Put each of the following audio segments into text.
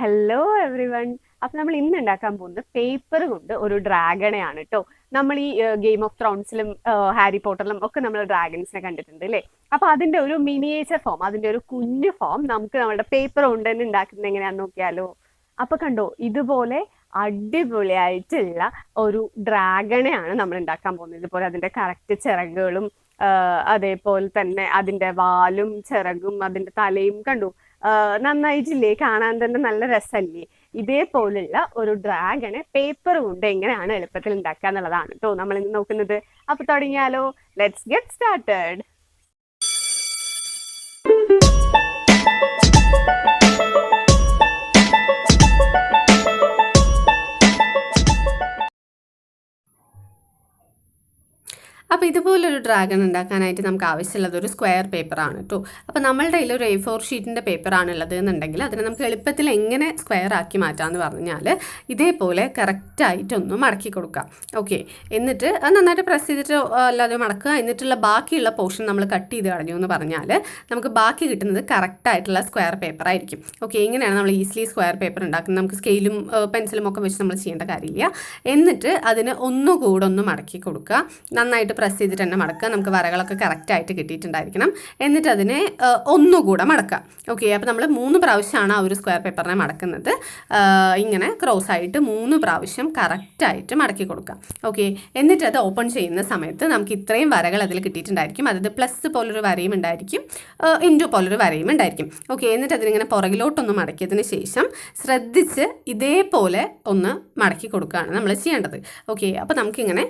Hello every one. അപ്പൊ നമ്മൾ ഇന്ന് ഉണ്ടാക്കാൻ പോകുന്നത് പേപ്പർ കൊണ്ട് ഒരു ഡ്രാഗണെയാണ് കേട്ടോ. നമ്മൾ ഈ ഗെയിം ഓഫ് ത്രോൺസിലും ഹാരി പോട്ടറിലും ഒക്കെ നമ്മൾ ഡ്രാഗൺസിനെ കണ്ടിട്ടുണ്ട് അല്ലേ. അപ്പൊ അതിന്റെ ഒരു മിനിയേച്ചർ ഫോം, അതിന്റെ ഒരു കുഞ്ഞു ഫോം നമുക്ക് നമ്മുടെ പേപ്പർ കൊണ്ട് തന്നെ ഉണ്ടാക്കുന്നത് എങ്ങനെയാന്ന് നോക്കിയാലോ. അപ്പൊ കണ്ടോ, ഇതുപോലെ അടിപൊളിയായിട്ടുള്ള ഒരു ഡ്രാഗണെയാണ് നമ്മൾ ഉണ്ടാക്കാൻ പോകുന്നത്. ഇതുപോലെ അതിന്റെ കറക്റ്റ് ചിറകുകളും അതേപോലെ തന്നെ അതിന്റെ വാലും ചിറകും അതിന്റെ തലയും കണ്ടു. നന്നായിട്ടില്ലേ, കാണാൻ തന്നെ നല്ല രസമല്ലേ. ഇതേപോലുള്ള ഒരു ഡ്രാഗണെ പേപ്പർ കൊണ്ട് എങ്ങനെയാണ് എളുപ്പത്തിൽ ഉണ്ടാക്കുക എന്നുള്ളതാണ് കേട്ടോ നമ്മൾ ഇന്ന് നോക്കുന്നത്. അപ്പൊ തുടങ്ങിയാലോ, ലെറ്റ്സ് ഗെറ്റ് സ്റ്റാർട്ടഡ്. അപ്പോൾ ഇതുപോലൊരു ഡ്രാഗൺ ഉണ്ടാക്കാനായിട്ട് നമുക്ക് ആവശ്യമുള്ളത് ഒരു സ്ക്വയർ പേപ്പറാണ് കേട്ടോ. അപ്പോൾ നമ്മളുടെ കയ്യിൽ ഒരു A4 ഷീറ്റിൻ്റെ പേപ്പറാണുള്ളത് എന്നുണ്ടെങ്കിൽ അതിനെ നമുക്ക് എളുപ്പത്തിൽ എങ്ങനെ സ്ക്വയർ ആക്കി മാറ്റാമെന്ന് പറഞ്ഞാൽ ഇതേപോലെ കറക്റ്റായിട്ടൊന്ന് മടക്കി കൊടുക്കാം. ഓക്കെ, എന്നിട്ട് അത് നന്നായിട്ട് പ്രസ് ചെയ്തിട്ട് അല്ലാതെ മടക്കുക. എന്നിട്ടുള്ള ബാക്കിയുള്ള പോർഷൻ നമ്മൾ കട്ട് ചെയ്ത് കളഞ്ഞു എന്ന് പറഞ്ഞാൽ നമുക്ക് ബാക്കി കിട്ടുന്നത് കറക്റ്റായിട്ടുള്ള സ്ക്വയർ പേപ്പർ ആയിരിക്കും. ഓക്കെ, ഇങ്ങനെയാണ് നമ്മൾ ഈസിലി സ്ക്വയർ പേപ്പർ ഉണ്ടാക്കുന്നത്. നമുക്ക് സ്കെയിലും പെൻസിലും ഒക്കെ വെച്ച് നമ്മൾ ചെയ്യേണ്ട കാര്യമില്ല. എന്നിട്ട് അതിന് ഒന്നുകൂടെ ഒന്ന് മടക്കി കൊടുക്കുക. നന്നായിട്ട് പ്രസ് ചെയ്തിട്ട് തന്നെ മടക്കുക. നമുക്ക് വരകളൊക്കെ കറക്റ്റായിട്ട് കിട്ടിയിട്ടുണ്ടായിരിക്കണം. എന്നിട്ട് അതിനെ ഒന്നുകൂടെ മടക്കുക. ഓക്കെ, അപ്പോൾ നമ്മൾ 3 പ്രാവശ്യമാണ് ആ ഒരു സ്ക്വയർ പേപ്പറിനെ മടക്കുന്നത്. ഇങ്ങനെ ക്രോസ് ആയിട്ട് 3 പ്രാവശ്യം കറക്റ്റായിട്ട് മടക്കി കൊടുക്കുക. ഓക്കെ, എന്നിട്ട് അത് ഓപ്പൺ ചെയ്യുന്ന സമയത്ത് നമുക്ക് ഇത്രയും വരകൾ അതിൽ കിട്ടിയിട്ടുണ്ടായിരിക്കും. അതായത് പ്ലസ് പോലൊരു വരയും ഉണ്ടായിരിക്കും, ഇൻറ്റു പോലൊരു വരയും ഉണ്ടായിരിക്കും. ഓക്കെ, എന്നിട്ട് അതിനിങ്ങനെ പുറകിലോട്ടൊന്ന് മടക്കിയതിന് ശേഷം ശ്രദ്ധിച്ച് ഇതേപോലെ ഒന്ന് മടക്കി കൊടുക്കുകയാണ് നമ്മൾ ചെയ്യേണ്ടത്. ഓക്കെ, അപ്പോൾ നമുക്കിങ്ങനെ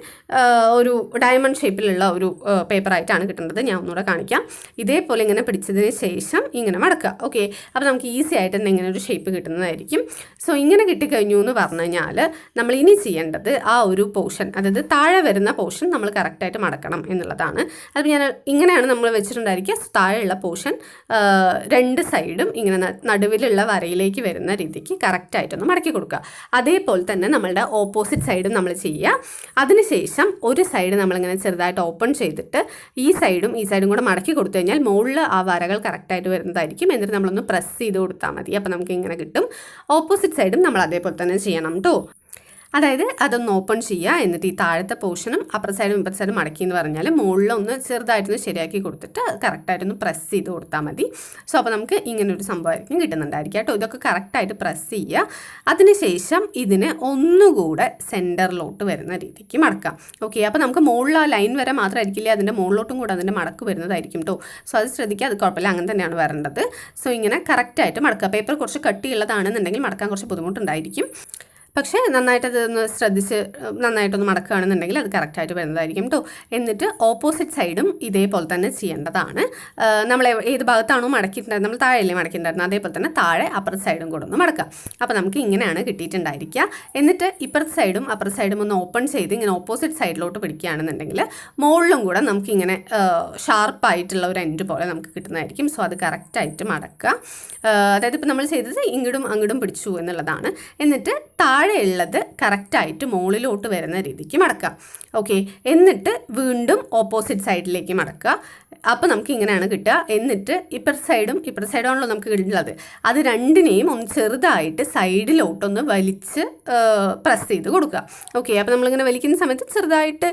ഒരു ഡയമണ്ട് ഷേപ്പിലുള്ള ഒരു പേപ്പറായിട്ടാണ് കിട്ടുന്നത്. ഞാൻ ഒന്നുകൂടെ കാണിക്കാം. ഇതേപോലെ ഇങ്ങനെ പിടിച്ചതിന് ശേഷം ഇങ്ങനെ മടക്കുക. ഓക്കെ, അപ്പോൾ നമുക്ക് ഈസി ആയിട്ട് തന്നെ ഇങ്ങനെ ഒരു ഷേപ്പ് കിട്ടുന്നതായിരിക്കും. സോ ഇങ്ങനെ കിട്ടിക്കഴിഞ്ഞു എന്ന് പറഞ്ഞു കഴിഞ്ഞാൽ നമ്മൾ ഇനി ചെയ്യേണ്ടത് ആ ഒരു പോർഷൻ, അതായത് താഴെ വരുന്ന പോർഷൻ നമ്മൾ കറക്റ്റായിട്ട് മടക്കണം എന്നുള്ളതാണ്. അത് ഞാൻ ഇങ്ങനെയാണ് നമ്മൾ വെച്ചിട്ടുണ്ടായിരിക്കുക. താഴെയുള്ള പോർഷൻ 2 സൈഡും ഇങ്ങനെ നടുവിലുള്ള വരയിലേക്ക് വരുന്ന രീതിക്ക് കറക്റ്റായിട്ടൊന്ന് മടക്കി കൊടുക്കുക. അതേപോലെ തന്നെ നമ്മളുടെ ഓപ്പോസിറ്റ് സൈഡും നമ്മൾ ചെയ്യുക. അതിനുശേഷം ഒരു സൈഡ് നമ്മളിങ്ങനെ ചെറുതായിട്ട് ഓപ്പൺ ചെയ്തിട്ട് ഈ സൈഡും കൂടെ മടക്കി കൊടുത്തു കഴിഞ്ഞാൽ മുകളിൽ ആ വരകൾ കറക്റ്റായിട്ട് വരുന്നതായിരിക്കും. എന്നിട്ട് നമ്മളൊന്ന് പ്രസ് ചെയ്ത് കൊടുത്താൽ മതി. അപ്പോൾ നമുക്ക് ഇങ്ങനെ കിട്ടും. ഓപ്പോസിറ്റ് സൈഡും നമ്മൾ അതേപോലെ തന്നെ ചെയ്യണം കേട്ടോ. അതായത് അതൊന്ന് ഓപ്പൺ ചെയ്യുക. എന്നിട്ട് ഈ താഴത്തെ പോർഷനും അപ്പുറ സൈഡും ഇപ്പുറ സൈഡും മടക്കി എന്ന് പറഞ്ഞാൽ മുകളിലൊന്ന് ചെറുതായിട്ടൊന്ന് ശരിയാക്കി കൊടുത്തിട്ട് കറക്റ്റായിട്ടൊന്ന് പ്രസ് ചെയ്ത് കൊടുത്താൽ മതി. സോ അപ്പോൾ നമുക്ക് ഇങ്ങനൊരു സംഭവമായിരിക്കും കിട്ടുന്നുണ്ടായിരിക്കും കേട്ടോ. ഇതൊക്കെ കറക്റ്റായിട്ട് പ്രസ് ചെയ്യുക. അതിനുശേഷം ഇതിനെ ഒന്നുകൂടെ സെൻറ്ററിലോട്ട് വരുന്ന രീതിക്ക് മടക്കാം. ഓക്കെ, അപ്പോൾ നമുക്ക് മുകളിൽ ആ ലൈൻ വരെ മാത്രമായിരിക്കില്ല, അതിൻ്റെ മുകളിലോട്ടും കൂടെ അതിൻ്റെ മടക്ക് വരുന്നതായിരിക്കും കേട്ടോ. സോ അത് ശ്രദ്ധിക്കുക, അത് കുഴപ്പമില്ല, അങ്ങനെ തന്നെയാണ് വരേണ്ടത്. സോ ഇങ്ങനെ കറക്റ്റായിട്ട് മടക്കുക. പേപ്പർ കുറച്ച് കട്ടിയുള്ളതാണെന്നുണ്ടെങ്കിൽ മടക്കാൻ കുറച്ച് ബുദ്ധിമുട്ടുണ്ടായിരിക്കും. പക്ഷേ നന്നായിട്ട് അതൊന്ന് ശ്രദ്ധിച്ച് നന്നായിട്ടൊന്ന് മടക്കുകയാണെന്നുണ്ടെങ്കിൽ അത് കറക്റ്റായിട്ട് വരുന്നതായിരിക്കും കേട്ടോ. എന്നിട്ട് ഓപ്പോസിറ്റ് സൈഡും ഇതേപോലെ തന്നെ ചെയ്യേണ്ടതാണ്. നമ്മൾ ഏത് ഭാഗത്താണോ മടക്കിയിട്ടുണ്ടായിരുന്നത്, നമ്മൾ താഴെയല്ലേ മടക്കിയിട്ടുണ്ടായിരുന്നത്, അതേപോലെ തന്നെ താഴെ അപ്പുറത്തെ സൈഡും കൂടെ ഒന്ന് മടക്കാം. അപ്പോൾ നമുക്ക് ഇങ്ങനെയാണ് കിട്ടിയിട്ടുണ്ടായിരിക്കുക. എന്നിട്ട് ഇപ്പുറത്തെ സൈഡും അപ്പുറത്തെ സൈഡും ഒന്ന് ഓപ്പൺ ചെയ്ത് ഇങ്ങനെ ഓപ്പോസിറ്റ് സൈഡിലോട്ട് പിടിക്കുകയാണെന്നുണ്ടെങ്കിൽ മുകളിലും കൂടെ നമുക്കിങ്ങനെ ഷാർപ്പായിട്ടുള്ള ഒരു എൻഡ് പോലെ നമുക്ക് കിട്ടുന്നതായിരിക്കും. സോ അത് കറക്റ്റായിട്ട് മടക്കുക. അതായത് ഇപ്പോൾ നമ്മൾ ചെയ്തത് ഇങ്ങോട്ടും അങ്ങോട്ടും പിടിച്ചു എന്നുള്ളതാണ്. എന്നിട്ട് താഴെയുള്ളത് കറക്റ്റായിട്ട് മുകളിലോട്ട് വരുന്ന രീതിക്ക് മടക്കാം. ഓക്കെ, എന്നിട്ട് വീണ്ടും ഓപ്പോസിറ്റ് സൈഡിലേക്ക് മടക്കുക. അപ്പോൾ നമുക്ക് ഇങ്ങനെയാണ് കിട്ടുക. എന്നിട്ട് ഇപ്പുറത്തെ സൈഡാണല്ലോ നമുക്ക് കിട്ടുന്നത്. അത് രണ്ടിനെയും ഒന്ന് ചെറുതായിട്ട് സൈഡിലോട്ടൊന്ന് വലിച്ച് പ്രസ് ചെയ്ത് കൊടുക്കുക. ഓക്കെ, അപ്പോൾ നമ്മളിങ്ങനെ വലിക്കുന്ന സമയത്ത് ചെറുതായിട്ട്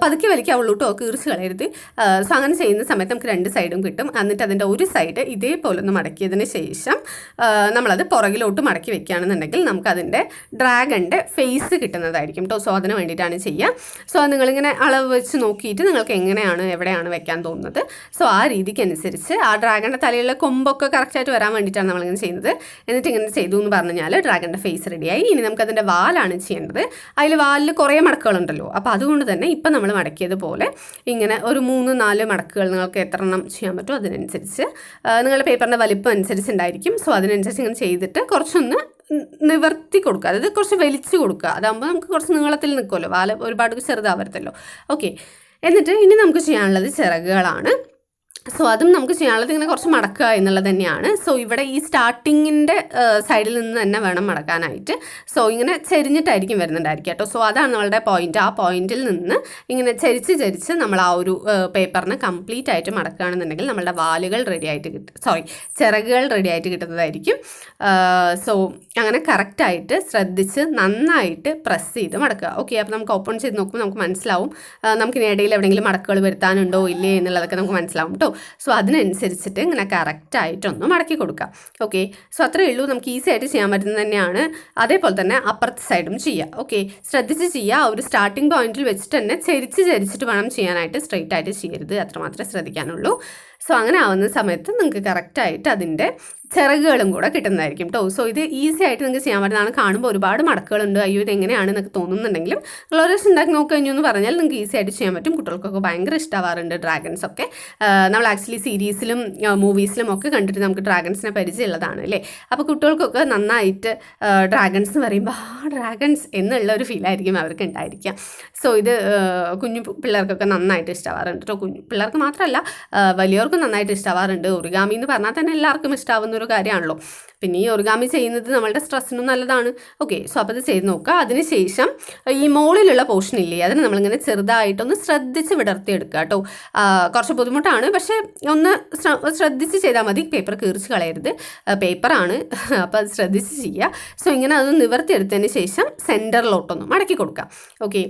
പതുക്കെ വലിക്കാവുള്ളൂ കേട്ടോ, കീറിച്ച് കളയരുത്. സോ അങ്ങനെ ചെയ്യുന്ന സമയത്ത് നമുക്ക് 2 സൈഡും കിട്ടും. എന്നിട്ട് അതിൻ്റെ ഒരു സൈഡ് ഇതേപോലെ ഒന്ന് മടക്കിയതിന് ശേഷം നമ്മളത് പുറകിലോട്ട് മടക്കി വെക്കുകയാണെന്നുണ്ടെങ്കിൽ നമുക്കതിൻ്റെ ഡ്രാഗണിൻ്റെ ഫേസ് കിട്ടുന്നതായിരിക്കും കേട്ടോ. സോ അതിന് വേണ്ടിയിട്ടാണ് ചെയ്യുക. സോ നിങ്ങളിങ്ങനെ അളവ് വെച്ച് നോക്കിയിട്ട് നിങ്ങൾക്ക് എവിടെയാണ് വെക്കാൻ തോന്നുന്നത്, സോ ആ രീതിക്ക് അനുസരിച്ച് ആ ഡ്രാഗണിൻ്റെ തലയിലുള്ള കൊമ്പൊക്കെ കറക്റ്റായിട്ട് വരാൻ വേണ്ടിയിട്ടാണ് നമ്മളിങ്ങനെ ചെയ്യുന്നത്. എന്നിട്ട് ഇങ്ങനെ ചെയ്തു എന്ന് പറഞ്ഞു കഴിഞ്ഞാൽ ഡ്രാഗണിൻ്റെ ഫേസ് റെഡിയായി. ഇനി നമുക്കതിൻ്റെ വാലാണ് ചെയ്യേണ്ടത്. അതിൽ വാലിൽ കുറേ മടക്കുകളുണ്ടല്ലോ. അപ്പോൾ അതുകൊണ്ട് തന്നെ ഇപ്പം നമ്മൾ മടക്കിയതുപോലെ ഇങ്ങനെ ഒരു 3-4 മടക്കുകൾ നിങ്ങൾക്ക് എത്ര എണ്ണം ചെയ്യാൻ പറ്റുമോ അതിനനുസരിച്ച് നിങ്ങളുടെ പേപ്പറിൻ്റെ വലിപ്പം അനുസരിച്ചുണ്ടായിരിക്കും. സോ അതിനനുസരിച്ച് ഇങ്ങനെ ചെയ്തിട്ട് കുറച്ചൊന്ന് നിവർത്തി കൊടുക്കുക, അതായത് കുറച്ച് വലിച്ചു കൊടുക്കുക. അതാകുമ്പോൾ നമുക്ക് കുറച്ച് നീളത്തിൽ നിൽക്കുമല്ലോ, വാല ഒരുപാട് ചെറുതാവരുതല്ലോ. ഓക്കെ, എന്നിട്ട് ഇനി നമുക്ക് ചെയ്യാനുള്ളത് ചിറകുകളാണ്. സോ അതും നമുക്ക് ചെയ്യാനുള്ളത് ഇങ്ങനെ കുറച്ച് മടക്കുക എന്നുള്ളത് തന്നെയാണ്. സോ ഇവിടെ ഈ സ്റ്റാർട്ടിങ്ങിൻ്റെ സൈഡിൽ നിന്ന് തന്നെ വേണം മടക്കാനായിട്ട്. സോ ഇങ്ങനെ ചെരിഞ്ഞിട്ടായിരിക്കും വരുന്നുണ്ടായിരിക്കും കേട്ടോ. സോ അതാണ് നമ്മളുടെ പോയിന്റ്. ആ പോയിന്റിൽ നിന്ന് ഇങ്ങനെ ചരിച്ച് നമ്മൾ ആ ഒരു പേപ്പറിന് കംപ്ലീറ്റ് ആയിട്ട് മടക്കുകയാണെന്നുണ്ടെങ്കിൽ നമ്മളുടെ വാലുകൾ റെഡി ആയിട്ട് ചിറകുകൾ റെഡി ആയിട്ട് കിട്ടുന്നതായിരിക്കും. സോ അങ്ങനെ കറക്റ്റായിട്ട് ശ്രദ്ധിച്ച് നന്നായിട്ട് പ്രസ് ചെയ്ത് മടക്കുക. ഓക്കെ, അപ്പോൾ നമുക്ക് ഓപ്പൺ ചെയ്ത് നോക്കുമ്പോൾ നമുക്ക് മനസ്സിലാവും നമുക്കിനി ഇടയിൽ എവിടെയെങ്കിലും മടക്കുകൾ വരുത്താനുണ്ടോ ഇല്ലേ എന്നുള്ളതൊക്കെ നമുക്ക് മനസ്സിലാവും കേട്ടോ. സോ അതിനനുസരിച്ചിട്ട് ഇങ്ങനെ കറക്റ്റായിട്ടൊന്ന് മടക്കി കൊടുക്കാം. ഓക്കെ, സോ അത്രയേ ഉള്ളൂ. നമുക്ക് ഈസി ആയിട്ട് ചെയ്യാൻ പറ്റുന്നത് തന്നെയാണ്. അതേപോലെ തന്നെ അപ്പുറത്തെ സൈഡും ചെയ്യുക. ഓക്കെ, ശ്രദ്ധിച്ച് ചെയ്യുക. ഒരു സ്റ്റാർട്ടിംഗ് പോയിന്റിൽ വെച്ചിട്ട് തന്നെ ചരിച്ചിട്ട് വേണം ചെയ്യാനായിട്ട്. സ്ട്രെയിറ്റ് ആയിട്ട് ചെയ്യരുത്, അത്രമാത്രമേ ശ്രദ്ധിക്കാനുള്ളൂ. സോ അങ്ങനെ ആവുന്ന സമയത്ത് നിങ്ങൾക്ക് കറക്റ്റായിട്ട് അതിൻ്റെ ചിറകുകളും കൂടെ കിട്ടുന്നതായിരിക്കും കേട്ടോ. സോ ഇത് ഈസി ആയിട്ട് നിങ്ങൾക്ക് ചെയ്യാൻ പറ്റുന്നതാണ്. കാണുമ്പോൾ ഒരുപാട് മടക്കുകളുണ്ട്, അയ്യോ ഇത് എങ്ങനെയാണെന്നൊക്കെ തോന്നുന്നുണ്ടെങ്കിലും ഗ്ലോറിയസ് ഉണ്ടാക്കി നോക്കി കഴിഞ്ഞു എന്ന് പറഞ്ഞാൽ നിങ്ങൾക്ക് ഈസി ആയിട്ട് ചെയ്യാൻ പറ്റും. കുട്ടികൾക്കൊക്കെ ഭയങ്കര ഇഷ്ടമാവാറുണ്ട് ഡ്രാഗൺസ് ഒക്കെ. നമ്മൾ ആക്ച്വലി സീരീസിലും മൂവീസിലും ഒക്കെ കണ്ടിട്ട് നമുക്ക് ഡ്രാഗൺസിനെ പരിചയമുള്ളതാണ് അല്ലേ. അപ്പോൾ കുട്ടികൾക്കൊക്കെ നന്നായിട്ട് ഡ്രാഗൺസ് എന്ന് പറയുമ്പോൾ ഡ്രാഗൺസ് എന്നുള്ള ഒരു ഫീലായിരിക്കും അവർക്ക് ഉണ്ടായിരിക്കുക. സോ ഇത് കുഞ്ഞു പിള്ളേർക്കൊക്കെ നന്നായിട്ട് ഇഷ്ടമാവാറുണ്ട് കേട്ടോ. കുഞ്ഞു പിള്ളേർക്ക് മാത്രമല്ല വലിയവർക്കും നന്നായിട്ട് ഇഷ്ടമാവാറുണ്ട്. ഒറിഗാമി എന്ന് പറഞ്ഞാൽ തന്നെ എല്ലാവർക്കും ഇഷ്ടമാവുന്ന ഒരു കാര്യമാണല്ലോ. പിന്നെ ഈ ഒറിഗാമി ചെയ്യുന്നത് നമ്മളുടെ സ്ട്രെസ്സിനും നല്ലതാണ്. ഓക്കെ, സോ അപ്പോൾ അത് ചെയ്ത് നോക്കുക. അതിനുശേഷം ഈ മുകളിലുള്ള പോർഷൻ ഇല്ലേ, അതിന് നമ്മളിങ്ങനെ ചെറുതായിട്ടൊന്ന് ശ്രദ്ധിച്ച് വിടർത്തിയെടുക്കുക കേട്ടോ. കുറച്ച് ബുദ്ധിമുട്ടാണ്, പക്ഷേ ഒന്ന് ശ്രദ്ധിച്ച് ചെയ്താൽ മതി. പേപ്പർ കീറിച്ച് കളയരുത്, പേപ്പറാണ്, അപ്പോൾ അത് ശ്രദ്ധിച്ച് ചെയ്യുക. സോ ഇങ്ങനെ അത് നിവർത്തിയെടുത്തതിന് ശേഷം സെൻറ്ററിലോട്ടൊന്ന് മടക്കി കൊടുക്കുക. ഓക്കെ,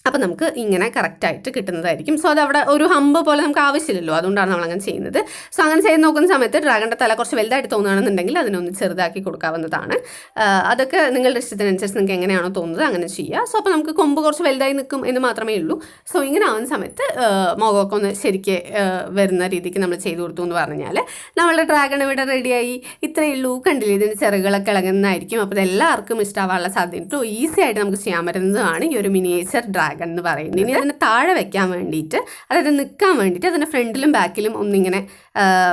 അപ്പോൾ നമുക്ക് ഇങ്ങനെ കറക്റ്റായിട്ട് കിട്ടുന്നതായിരിക്കും. സോ അതവിടെ ഒരു ഹമ്പ് പോലെ നമുക്ക് ആവശ്യമില്ലല്ലോ, അതുകൊണ്ടാണ് നമ്മളങ്ങനെ ചെയ്യുന്നത്. സോ അങ്ങനെ ചെയ്ത് നോക്കുന്ന സമയത്ത് ഡ്രാഗണിൻ്റെ തല കുറച്ച് വലുതായിട്ട് തോന്നുകയാണെന്നുണ്ടെങ്കിൽ അതിനൊന്ന് ചെറുതാക്കി കൊടുക്കാവുന്നതാണ്. അതൊക്കെ നിങ്ങളുടെ ഇഷ്ടത്തിനനുസരിച്ച് നിങ്ങൾക്ക് എങ്ങനെയാണോ തോന്നുന്നത് അങ്ങനെ ചെയ്യുക. സോ അപ്പോൾ നമുക്ക് കൊമ്പ് കുറച്ച് വലുതായി നിൽക്കും എന്ന് മാത്രമേ ഉള്ളൂ. സോ ഇങ്ങനെ ആവുന്ന സമയത്ത് മുഖമൊക്കെ ഒന്ന് ശരിക്ക് വരുന്ന രീതിക്ക് നമ്മൾ ചെയ്ത് കൊടുത്തു എന്ന് പറഞ്ഞാൽ നമ്മളുടെ ഡ്രാഗൺ ഇവിടെ റെഡിയായി. ഇത്രയേ ഉള്ളൂ. കണ്ടില്ലേ, ഇതിൻ്റെ ചിറകുകളൊക്കെ ഇളകുന്നതായിരിക്കും. അപ്പോൾ ഇതെല്ലാവർക്കും ഇഷ്ടമാവാനുള്ള സാധ്യത ഈസി ആയിട്ട് നമുക്ക് ചെയ്യാൻ പറ്റുന്നതാണ് ഈ ഒരു മിനിയേച്ചർ ഡ്രാഗൺ എന്ന് പറയുന്നത്. ഇനി അതിനെ താഴെ വെക്കാൻ വേണ്ടിയിട്ട്, അതായത് നിൽക്കാൻ വേണ്ടിയിട്ട് അതിൻ്റെ ഫ്രണ്ടിലും ബാക്കിലും ഒന്നിങ്ങനെ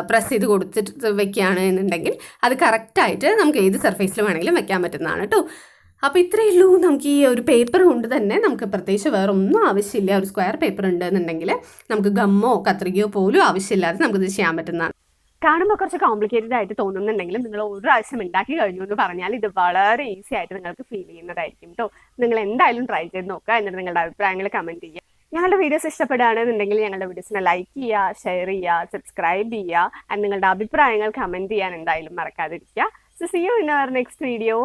പ്രസ് ചെയ്ത് കൊടുത്തിട്ട് വെക്കുകയാണ് എന്നുണ്ടെങ്കിൽ അത് കറക്റ്റായിട്ട് നമുക്ക് ഏത് സർഫേസിൽ വേണമെങ്കിലും വെക്കാൻ പറ്റുന്നതാണ് കേട്ടോ. അപ്പോൾ ഇത്രയേ ഉള്ളൂ. നമുക്ക് ഈ ഒരു പേപ്പർ കൊണ്ട് തന്നെ നമുക്ക് പ്രത്യേകിച്ച് വേറെ ഒന്നും ആവശ്യമില്ല. ഒരു സ്ക്വയർ പേപ്പർ ഉണ്ടെന്നുണ്ടെങ്കിൽ നമുക്ക് ഗമ്മോ കത്രികയോ പോലും ആവശ്യമില്ലാതെ നമുക്കിത് ചെയ്യാൻ പറ്റുന്നതാണ്. കാണുമ്പോൾ കുറച്ച് കോംപ്ലിക്കേറ്റഡ് ആയിട്ട് തോന്നുന്നുണ്ടെങ്കിലും നിങ്ങൾ ഒരു പ്രാവശ്യം ഉണ്ടാക്കി കഴിഞ്ഞു എന്ന് പറഞ്ഞാൽ ഇത് വളരെ ഈസി ആയിട്ട് നിങ്ങൾക്ക് ഫീൽ ചെയ്യുന്നതായിരിക്കും കേട്ടോ. നിങ്ങൾ എന്തായാലും ട്രൈ ചെയ്ത് നോക്കുക. എന്നിട്ട് നിങ്ങളുടെ അഭിപ്രായങ്ങൾ കമൻറ്റ് ചെയ്യുക. ഞങ്ങളുടെ വീഡിയോസ് ഇഷ്ടപ്പെടുകയാണെന്നുണ്ടെങ്കിൽ ഞങ്ങളുടെ വീഡിയോസിനെ ലൈക്ക് ചെയ്യുക, ഷെയർ ചെയ്യുക, സബ്സ്ക്രൈബ് ചെയ്യുക. ആൻഡ് നിങ്ങളുടെ അഭിപ്രായങ്ങൾ കമൻറ്റ് ചെയ്യാൻ എന്തായാലും മറക്കാതിരിക്കുക. So see you in our next video.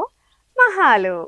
മഹാലോ.